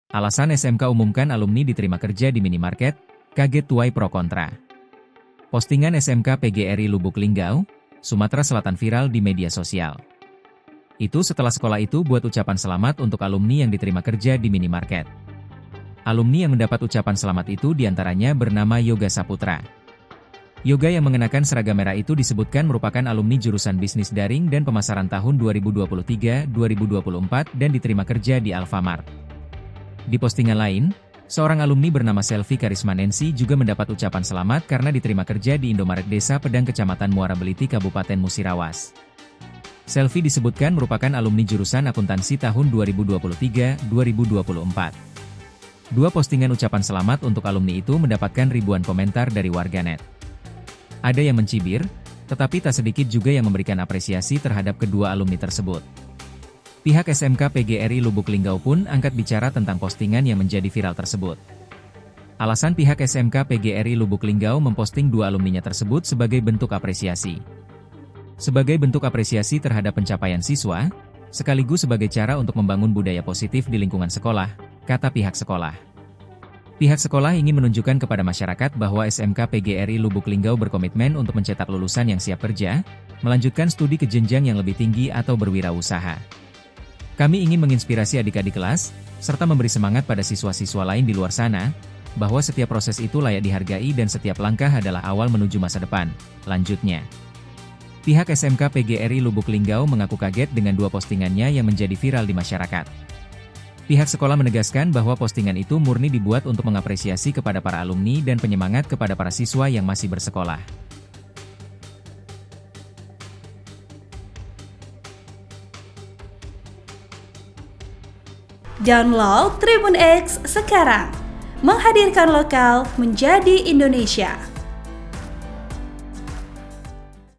Alasan SMK umumkan alumni diterima kerja di minimarket, kaget tuai pro kontra. Postingan SMK PGRI Lubuk Linggau, Sumatera Selatan viral di media sosial. Itu setelah sekolah itu buat ucapan selamat untuk alumni yang diterima kerja di minimarket. Alumni yang mendapat ucapan selamat itu diantaranya bernama Yoga Saputra. Yoga yang mengenakan seragam merah itu disebutkan merupakan alumni jurusan bisnis daring dan pemasaran tahun 2023-2024 dan diterima kerja di Alfamart. Di postingan lain, seorang alumni bernama Selvi Karisma Nancy juga mendapat ucapan selamat karena diterima kerja di Indomaret Desa Pedang Kecamatan Muara Beliti Kabupaten Musirawas. Selvi disebutkan merupakan alumni jurusan akuntansi tahun 2023-2024. Dua postingan ucapan selamat untuk alumni itu mendapatkan ribuan komentar dari warganet. Ada yang mencibir, tetapi tak sedikit juga yang memberikan apresiasi terhadap kedua alumni tersebut. Pihak SMK PGRI Lubuk Linggau pun angkat bicara tentang postingan yang menjadi viral tersebut. Alasan pihak SMK PGRI Lubuk Linggau memposting dua alumninya tersebut sebagai bentuk apresiasi. Sebagai bentuk apresiasi terhadap pencapaian siswa, sekaligus sebagai cara untuk membangun budaya positif di lingkungan sekolah, kata pihak sekolah. Pihak sekolah ingin menunjukkan kepada masyarakat bahwa SMK PGRI Lubuk Linggau berkomitmen untuk mencetak lulusan yang siap kerja, melanjutkan studi ke jenjang yang lebih tinggi atau berwirausaha. Kami ingin menginspirasi adik-adik kelas, serta memberi semangat pada siswa-siswa lain di luar sana, bahwa setiap proses itu layak dihargai dan setiap langkah adalah awal menuju masa depan, lanjutnya. Pihak SMK PGRI Lubuk Linggau mengaku kaget dengan dua postingannya yang menjadi viral di masyarakat. Pihak sekolah menegaskan bahwa postingan itu murni dibuat untuk mengapresiasi kepada para alumni dan penyemangat kepada para siswa yang masih bersekolah. Download Tribun X sekarang, menghadirkan lokal menjadi Indonesia.